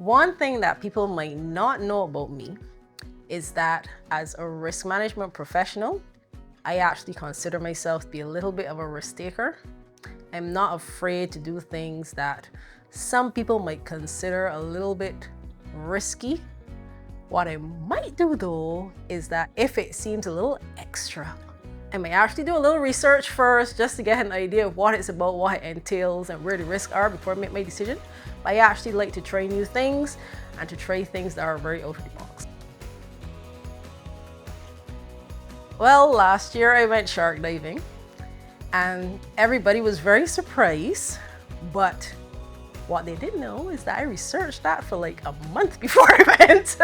One thing that people might not know about me is that as a risk management professional, I actually consider myself to be a little bit of a risk taker. I'm not afraid to do things that some people might consider a little bit risky. What I might do though is that if it seems a little extra, I may actually do a little research first just to get an idea of what it's about, what it entails, and where the risks are before I make my decision. But I actually like to try new things and to try things that are very out of the box. Well, last year I went shark diving and everybody was very surprised, but what they didn't know is that I researched that for like a month before I went.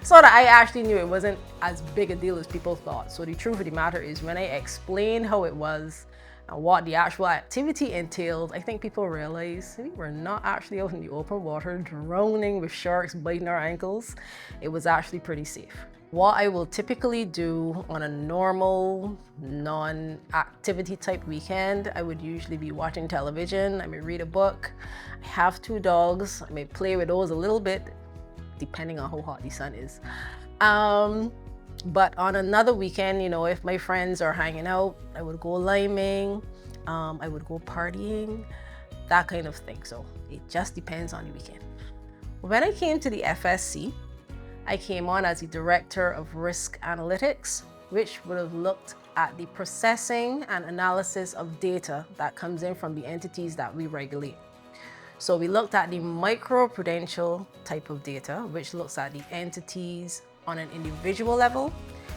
So that I actually knew it wasn't as big a deal as people thought. So the truth of the matter is when I explained how it was and what the actual activity entailed, I think people realized we were not actually out in the open water drowning with sharks biting our ankles. It was actually pretty safe. What I will typically do on a normal, non-activity type weekend, I would usually be watching television, I may read a book. I have 2 dogs, I may play with those a little bit, depending on how hot the sun is. But on another weekend, you know, if my friends are hanging out, I would go liming, I would go partying, that kind of thing. So it just depends on the weekend. When I came to the FSC, I came on as the Director of Risk Analytics, which would have looked at the processing and analysis of data that comes in from the entities that we regulate. So we looked at the micro-prudential type of data, which looks at the entities on an individual level.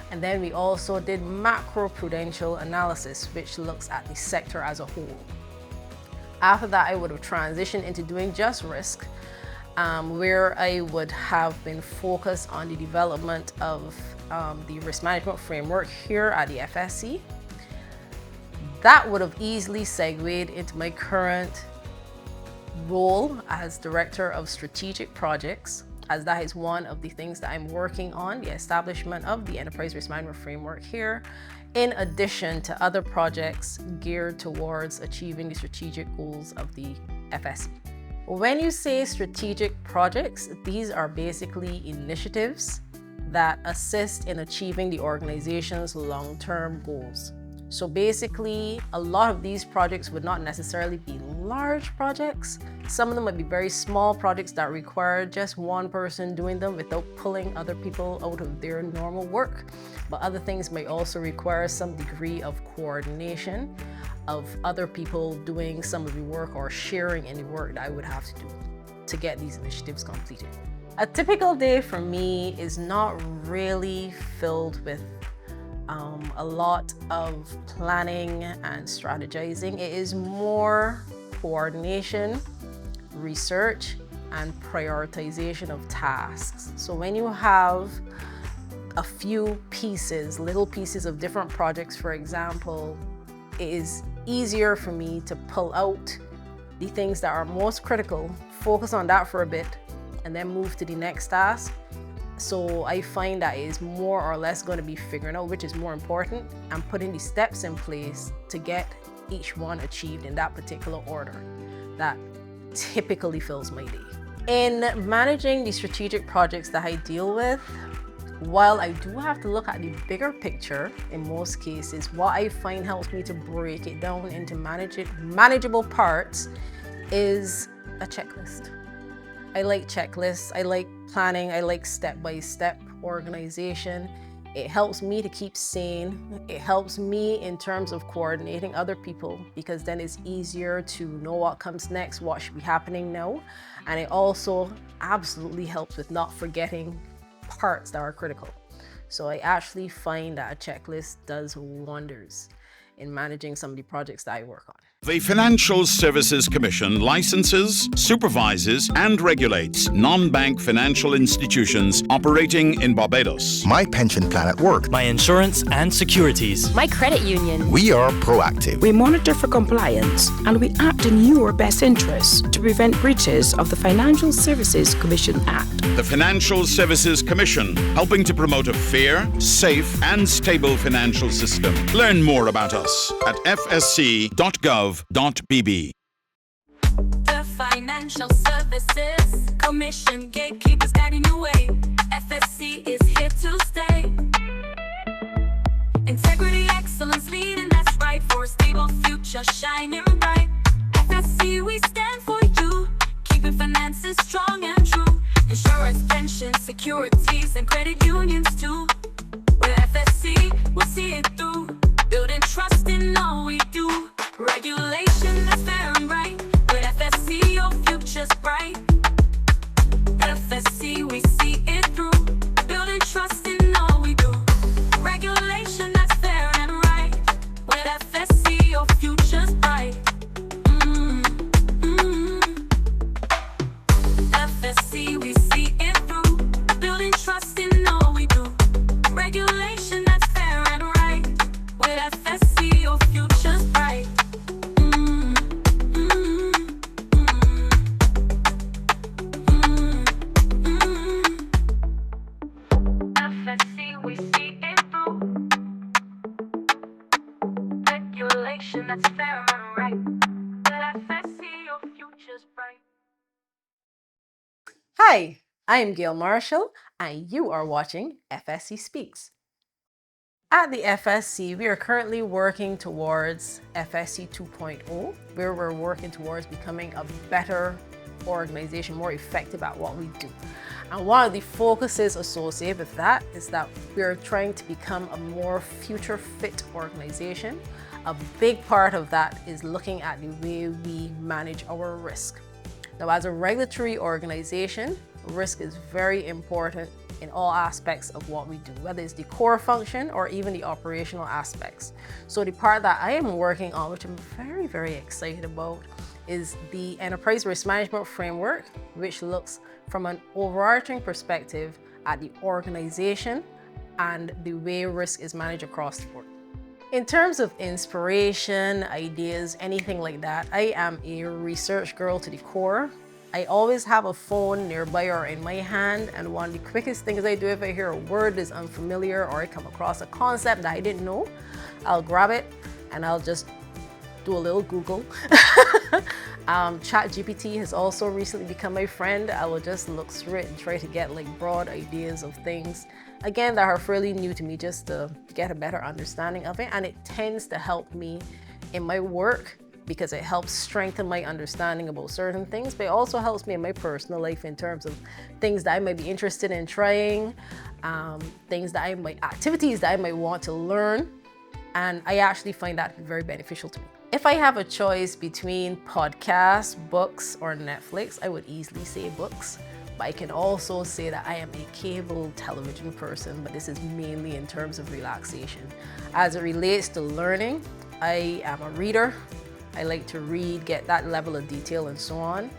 And then we also did macro-prudential analysis, which looks at the sector as a whole. After that, I would have transitioned into doing just risk, where I would have been focused on the development of the risk management framework here at the FSC. That would have easily segued into my current role as Director of Strategic Projects, as that is one of the things that I'm working on, the establishment of the Enterprise Risk Management Framework here, in addition to other projects geared towards achieving the strategic goals of the FSC. When you say strategic projects, these are basically initiatives that assist in achieving the organization's long-term goals. So basically, a lot of these projects would not necessarily be large projects. Some of them might be very small projects that require just one person doing them without pulling other people out of their normal work. But other things might also require some degree of coordination of other people doing some of the work or sharing any work that I would have to do to get these initiatives completed. A typical day for me is not really filled with a lot of planning and strategizing. It is more coordination, research, and prioritization of tasks. So when you have a few pieces, little pieces of different projects, for example, it is easier for me to pull out the things that are most critical, focus on that for a bit, and then move to the next task. So I find that it is more or less going to be figuring out which is more important and putting the steps in place to get each one achieved in that particular order. That typically fills my day. In managing the strategic projects that I deal with, while I do have to look at the bigger picture in most cases, what I find helps me to break it down into manageable parts is a checklist. I like checklists, I like planning, I like step-by-step organization. It helps me to keep sane. It helps me in terms of coordinating other people, because then it's easier to know what comes next, what should be happening now. And it also absolutely helps with not forgetting parts that are critical. So I actually find that a checklist does wonders in managing some of the projects that I work on. The Financial Services Commission licenses, supervises, and regulates non-bank financial institutions operating in Barbados. My pension plan at work. My insurance and securities. My credit union. We are proactive. We monitor for compliance and we act in your best interests to prevent breaches of the Financial Services Commission Act. The Financial Services Commission, helping to promote a fair, safe, and stable financial system. Learn more about us at fsc.gov.bb. Financial Services Commission, gatekeepers guiding your way. FSC is here to stay. Integrity, excellence, leading, that's right, for a stable future shining bright. FSC, we stand for you, keeping finances strong and true. Insurance, pensions, securities, and credit unions too. With FSC, we'll see it through, building trust in all we do. Regulation that's fair and right. With FSC, your future's bright. FSC, we see it through, building trust in all we do. Regulation that's fair and right. With FSC, your future's bright. FSC, we see it through, building trust in all we do. Regulation that's fair and right. With FSC, your future's bright. FSC, we see it through. Regulation that's fair and right. With FSC, your future's bright. Hi, I am Gayle Marshall, and you are watching FSC Speaks. At the FSC, we are currently working towards FSC 2.0, where we're working towards becoming a better organization, more effective at what we do. And one of the focuses associated with that is that we're trying to become a more future fit organization. A big part of that is looking at the way we manage our risk. Now, as a regulatory organization, risk is very important in all aspects of what we do, whether it's the core function or even the operational aspects. So the part that I am working on, which I'm very, very excited about, is the Enterprise Risk Management Framework, which looks from an overarching perspective at the organization and the way risk is managed across the board. In terms of inspiration, ideas, anything like that, I am a research girl to the core. I always have a phone nearby or in my hand, and one of the quickest things I do if I hear a word is unfamiliar or I come across a concept that I didn't know, I'll grab it and I'll just do a little Google. ChatGPT has also recently become my friend. I will just look through it and try to get like broad ideas of things, again, that are fairly new to me, just to get a better understanding of it. And it tends to help me in my work because it helps strengthen my understanding about certain things, but it also helps me in my personal life in terms of things that I might be interested in trying, activities that I might want to learn. And I actually find that very beneficial to me. If I have a choice between podcasts, books, or Netflix, I would easily say books. But I can also say that I am a cable television person, but this is mainly in terms of relaxation. As it relates to learning, I am a reader. I like to read, get that level of detail and so on.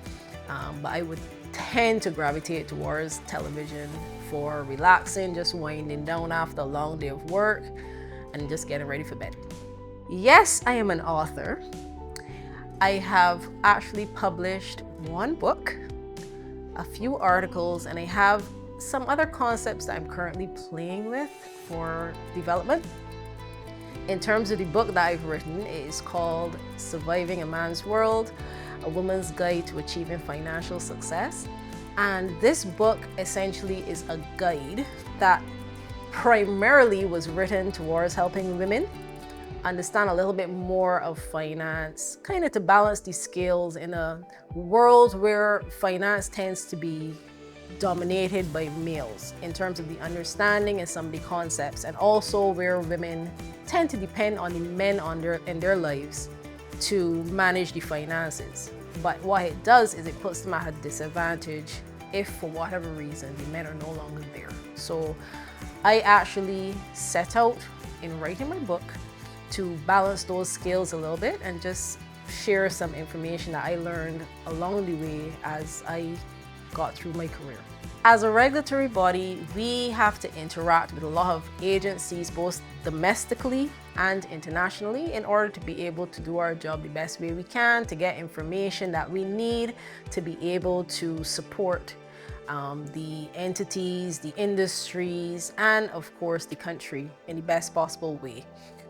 But I would tend to gravitate towards television for relaxing, just winding down after a long day of work and just getting ready for bed. Yes, I am an author. I have actually published one book, a few articles, and I have some other concepts that I'm currently playing with for development. In terms of the book that I've written, it is called Surviving a Man's World, A Woman's Guide to Achieving Financial Success. And this book essentially is a guide that primarily was written towards helping women understand a little bit more of finance, kind of to balance the scales in a world where finance tends to be dominated by males in terms of the understanding and some of the concepts, and also where women tend to depend on the men in their lives to manage the finances. But what it does is it puts them at a disadvantage if for whatever reason the men are no longer there. So I actually set out in writing my book to balance those scales a little bit and just share some information that I learned along the way as I got through my career. As a regulatory body, we have to interact with a lot of agencies, both domestically and internationally, in order to be able to do our job the best way we can, to get information that we need to be able to support the entities, the industries, and of course the country in the best possible way.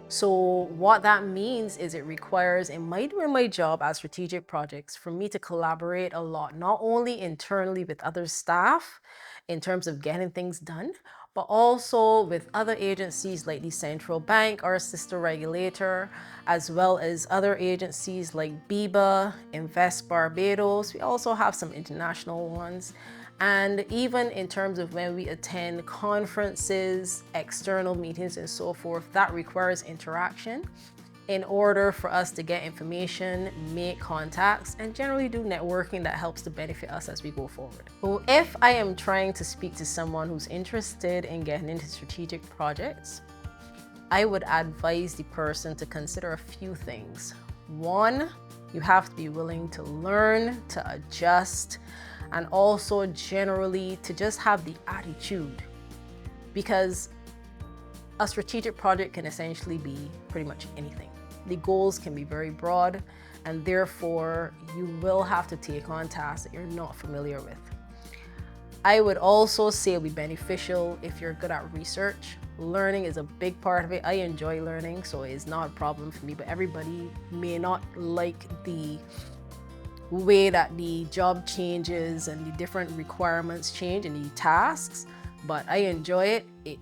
So what that means is it requires, in my job as strategic projects, for me to collaborate a lot, not only internally with other staff in terms of getting things done, but also with other agencies like the Central Bank, our sister regulator, as well as other agencies like BIBA, Invest Barbados. We also have some international ones. And even in terms of when we attend conferences, external meetings and so forth, that requires interaction in order for us to get information, make contacts, and generally do networking that helps to benefit us as we go forward. So if I am trying to speak to someone who's interested in getting into strategic projects, I would advise the person to consider a few things. One, you have to be willing to learn, to adjust, and also generally to just have the attitude, because a strategic project can essentially be pretty much anything. The goals can be very broad, and therefore you will have to take on tasks that you're not familiar with. I would also say it would be beneficial if you're good at research. Learning is a big part of it. I enjoy learning, so it's not a problem for me, but everybody may not like the way that the job changes and the different requirements change and the tasks, but I enjoy it. It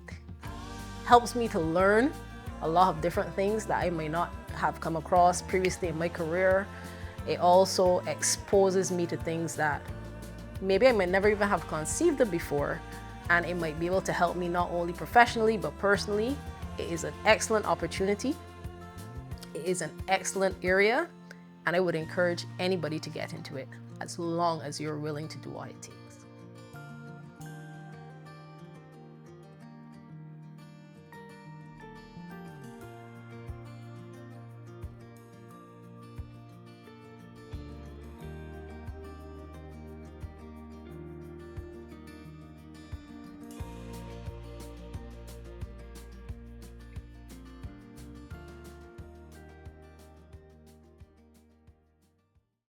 helps me to learn a lot of different things that I may not have come across previously in my career. It also exposes me to things that maybe I might never even have conceived of before, and it might be able to help me not only professionally but personally. It is an excellent opportunity. It is an excellent area, and I would encourage anybody to get into it as long as you're willing to do what it takes.